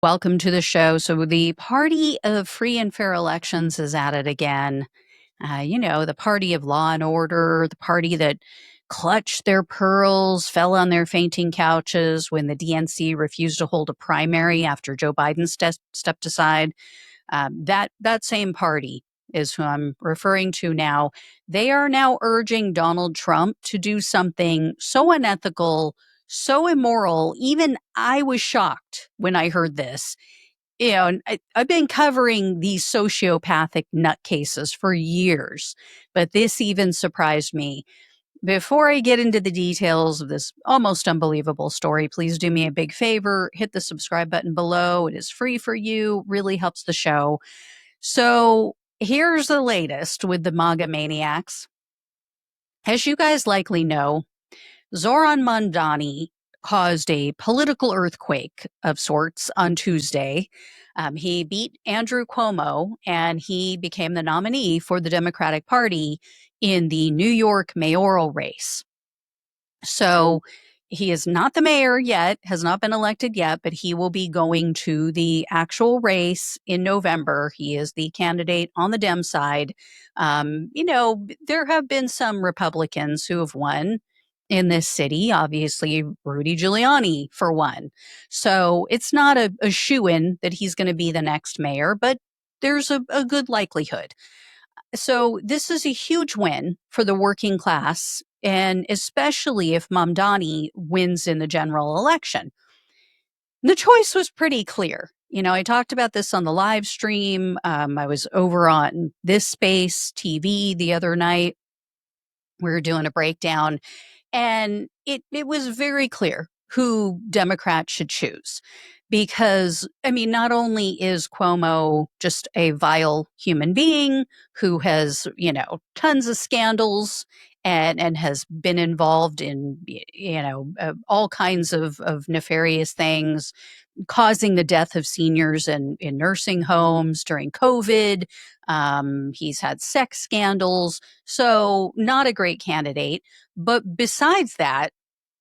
Welcome to the show. So, the party of free and fair elections is at it again. The party of law and order, the party that clutched their pearls, fell on their fainting couches when the DNC refused to hold a primary after Joe Biden stepped aside. That same party is who I'm referring to now. They are now urging Donald Trump to do something so unethical, so immoral. Even I was shocked when I heard this. And I've been covering these sociopathic nutcases for years, but this even surprised me. Before I get into the details of this almost unbelievable story, please do me a big favor. Hit the subscribe button below. It is free for you, really helps the show. So here's the latest with the MAGA maniacs. As you guys likely know, Zohran Mamdani caused a political earthquake of sorts on Tuesday. He beat Andrew Cuomo and he became the nominee for the Democratic Party in the New York mayoral race. So he is not the mayor yet, has not been elected yet, but he will be going to the actual race in November. He is the candidate on the Dem side. There have been some Republicans who have won in this city, obviously Rudy Giuliani for one. So it's not a shoo-in that he's going to be the next mayor, but there's a good likelihood. So this is a huge win for the working class, and especially if Mamdani wins in the general election. The choice was pretty clear. I talked about this on the live stream. I was over on This Space TV the other night. We were doing a breakdown, and it was very clear who Democrats should choose. Because, not only is Cuomo just a vile human being who has, tons of scandals and has been involved in, all kinds of nefarious things, causing the death of seniors in nursing homes during COVID. He's had sex scandals. So, not a great candidate. But besides that,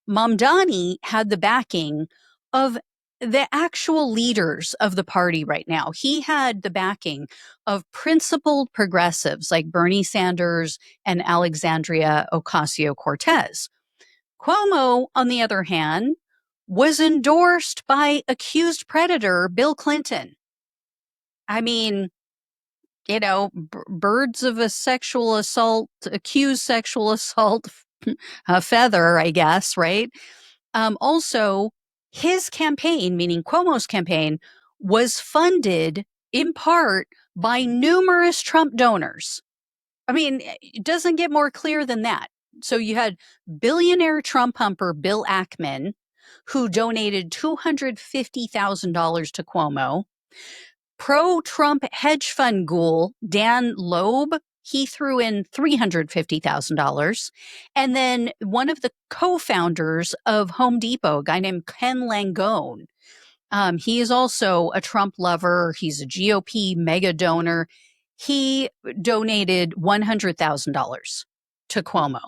Mamdani had the backing of the actual leaders of the party right now. He had the backing of principled progressives like Bernie Sanders and Alexandria Ocasio-Cortez. Cuomo, on the other hand, was endorsed by accused predator Bill Clinton. Birds of a sexual assault, accused sexual assault, a feather, I guess, right? Also, his campaign, meaning Cuomo's campaign, was funded in part by numerous Trump donors. It doesn't get more clear than that. So you had billionaire Trump humper Bill Ackman, who donated $250,000 to Cuomo. Pro-Trump hedge fund ghoul Dan Loeb, he threw in $350,000. And then one of the co-founders of Home Depot, a guy named Ken Langone, he is also a Trump lover. He's a GOP mega donor. He donated $100,000 to Cuomo.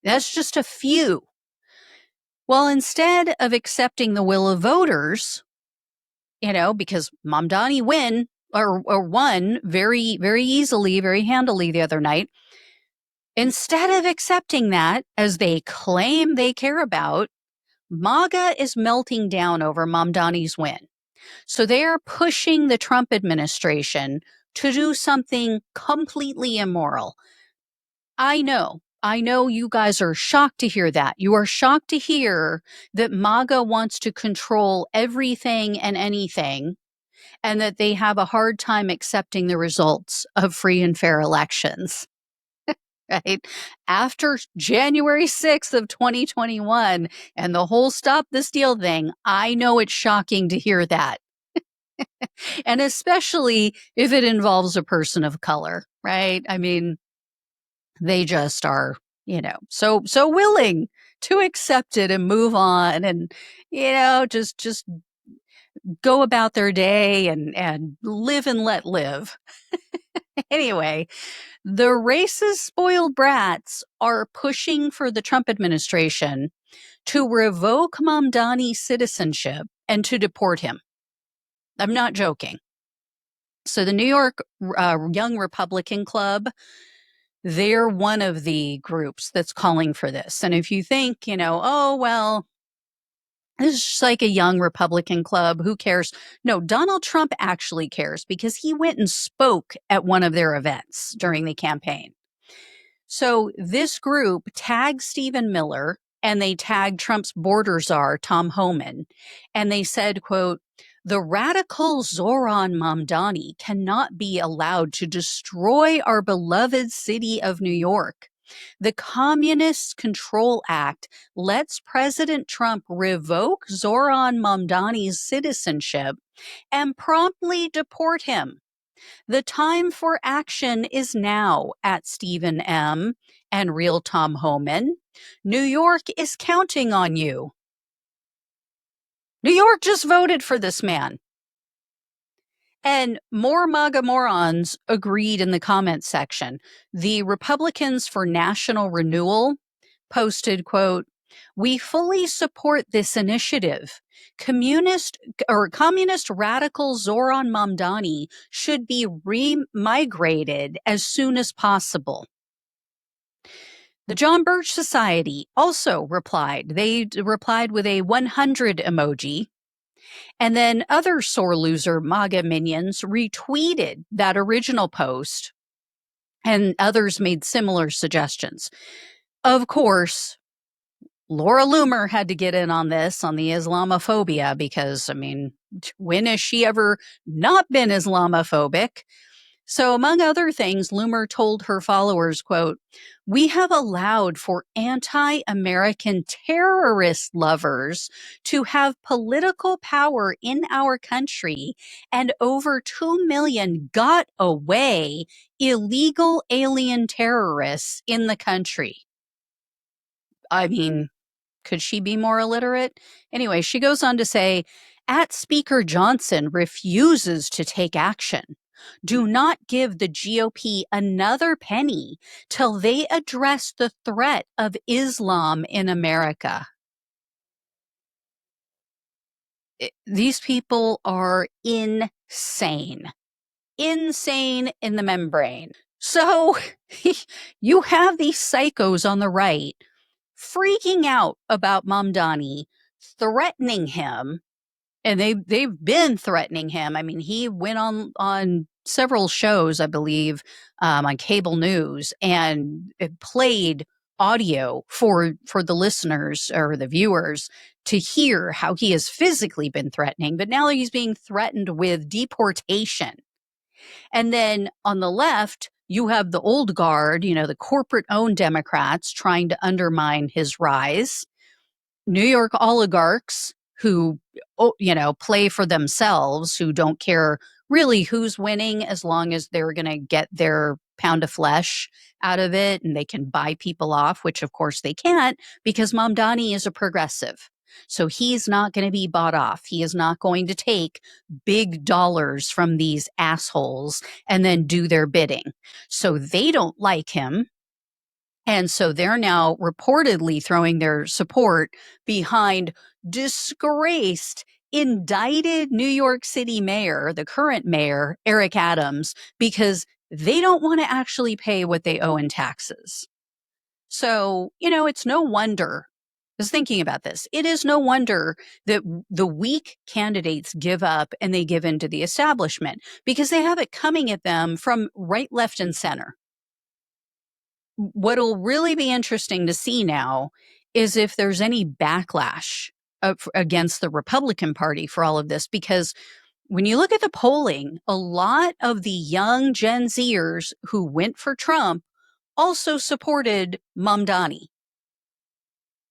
That's just a few. Well, instead of accepting the will of voters, because Mamdani won very, very easily, very handily the other night. Instead of accepting that, as they claim they care about, MAGA is melting down over Mamdani's win. So they are pushing the Trump administration to do something completely immoral. I know you guys are shocked to hear that. You are shocked to hear that MAGA wants to control everything and anything, and that they have a hard time accepting the results of free and fair elections. Right? After January 6th of 2021 and the whole Stop the Steal thing, I know it's shocking to hear that. And especially if it involves a person of color, right? They just are, so willing to accept it and move on and, just go about their day and live and let live. Anyway, the racist spoiled brats are pushing for the Trump administration to revoke Mamdani's citizenship and to deport him. I'm not joking. So the New York Young Republican Club, they're one of the groups that's calling for this. And if you think, oh, well, this is just like a young Republican club, who cares? No, Donald Trump actually cares because he went and spoke at one of their events during the campaign. So this group tagged Stephen Miller and they tagged Trump's border czar, Tom Homan, and they said, quote, "The radical Zohran Mamdani cannot be allowed to destroy our beloved city of New York. The Communist Control Act lets President Trump revoke Zohran Mamdani's citizenship and promptly deport him. The time for action is now," at Stephen M. and Real Tom Homan. "New York is counting on you." New York just voted for this man. And more MAGA morons agreed in the comments section. The Republicans for National Renewal posted, quote, "We fully support this initiative. Communist radical Zohran Mamdani should be re-migrated as soon as possible." The John Birch Society also replied. They replied with a 100 emoji. And then other sore loser MAGA minions retweeted that original post, and others made similar suggestions. Of course, Laura Loomer had to get in on this, on the Islamophobia, because, I mean, when has she ever not been Islamophobic? So, among other things, Loomer told her followers, quote, "We have allowed for anti-American terrorist lovers to have political power in our country, and over 2 million got away illegal alien terrorists in the country." I mean, could she be more illiterate? Anyway, she goes on to say, "At Speaker Johnson refuses to take action. Do not give the GOP another penny till they address the threat of Islam in America." These people are insane. Insane in the membrane. So you have these psychos on the right freaking out about Mamdani, threatening him, and they've been threatening him. I mean, he went on several shows, I believe, on cable news, and it played audio for the listeners or the viewers to hear how he has physically been threatening. But now he's being threatened with deportation. And then on the left, you have the old guard, the corporate-owned Democrats trying to undermine his rise. New York oligarchs who, play for themselves, who don't care really who's winning as long as they're going to get their pound of flesh out of it and they can buy people off, which of course they can't because Mamdani is a progressive. So he's not going to be bought off. He is not going to take big dollars from these assholes and then do their bidding. So they don't like him. And so they're now reportedly throwing their support behind disgraced, indicted New York City mayor, the current mayor, Eric Adams, because they don't want to actually pay what they owe in taxes. So, it's no wonder. I was thinking about this. It is no wonder that the weak candidates give up and they give in to the establishment because they have it coming at them from right, left, and center. What'll really be interesting to see now is if there's any backlash against the Republican Party for all of this, because when you look at the polling, a lot of the young Gen Zers who went for Trump also supported Mamdani.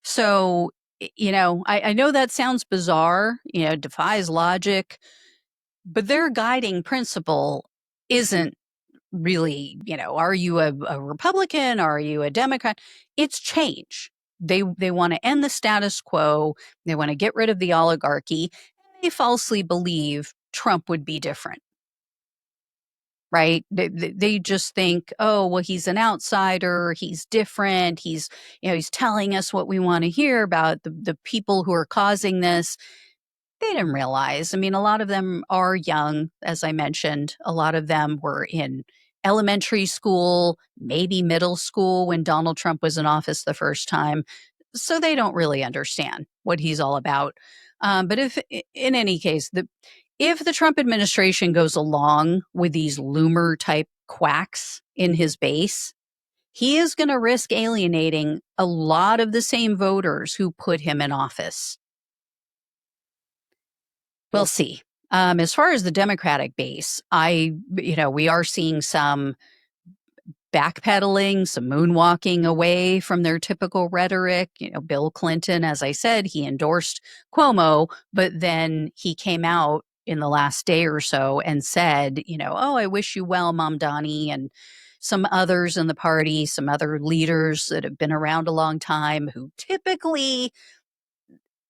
So, I know that sounds bizarre, defies logic, but their guiding principle isn't really, are you a Republican? Are you a Democrat? It's change. They want to end the status quo. They want to get rid of the oligarchy. They falsely believe Trump would be different, right? They just think, oh, well, he's an outsider. He's different. He's telling us what we want to hear about the people who are causing this. They didn't realize. I mean, a lot of them are young, as I mentioned. A lot of them were in elementary school, maybe middle school when Donald Trump was in office the first time. So they don't really understand what he's all about. But if, in any case, if the Trump administration goes along with these loomer type quacks in his base, he is going to risk alienating a lot of the same voters who put him in office. We'll see. As far as the Democratic base, we are seeing some backpedaling, some moonwalking away from their typical rhetoric. Bill Clinton, as I said, he endorsed Cuomo, but then he came out in the last day or so and said, oh, I wish you well, Mamdani, and some others in the party, some other leaders that have been around a long time who typically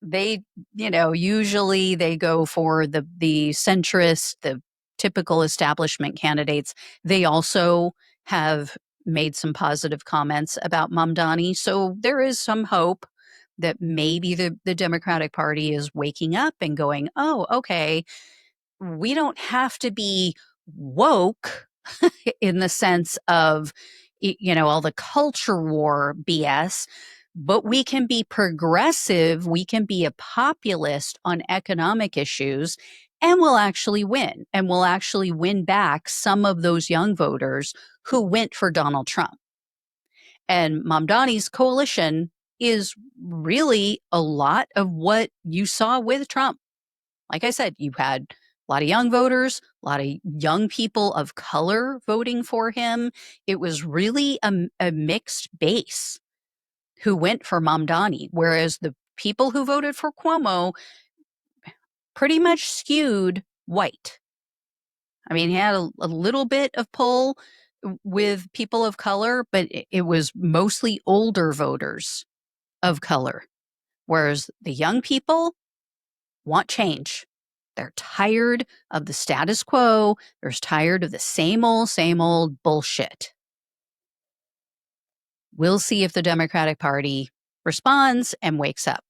they usually they go for the centrist, the typical establishment candidates. They also have made some positive comments about Mamdani, so there is some hope that maybe the Democratic Party is waking up and going, oh, okay, we don't have to be woke in the sense of all the culture war BS, but we can be progressive, we can be a populist on economic issues, and we'll actually win. And we'll actually win back some of those young voters who went for Donald Trump. And Mamdani's coalition is really a lot of what you saw with Trump. Like I said, you had a lot of young voters, a lot of young people of color voting for him. It was really a mixed base who went for Mamdani, whereas the people who voted for Cuomo pretty much skewed white. I mean, he had a little bit of pull with people of color, but it was mostly older voters of color, whereas the young people want change. They're tired of the status quo. They're tired of the same old bullshit. We'll see if the Democratic Party responds and wakes up.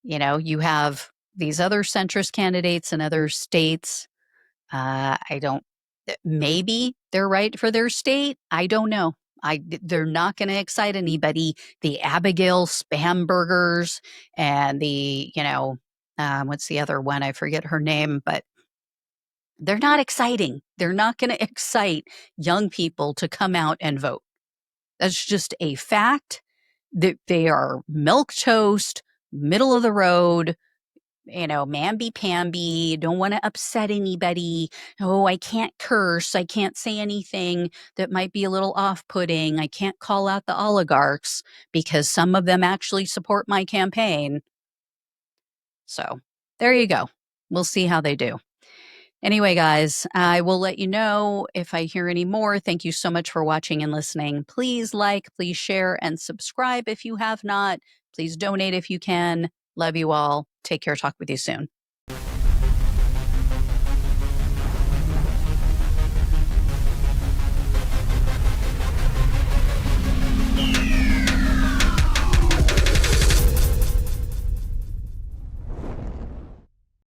You have these other centrist candidates in other states. Maybe they're right for their state. I don't know. They're not going to excite anybody. The Abigail spam burgers and what's the other one? I forget her name, but they're not exciting. They're not going to excite young people to come out and vote. That's just a fact that they are milquetoast, middle of the road, mamby-pamby, don't want to upset anybody. Oh, I can't curse. I can't say anything that might be a little off-putting. I can't call out the oligarchs because some of them actually support my campaign. So there you go. We'll see how they do. Anyway, guys, I will let you know if I hear any more. Thank you so much for watching and listening. Please like, please share, and subscribe if you have not. Please donate if you can. Love you all. Take care. Talk with you soon.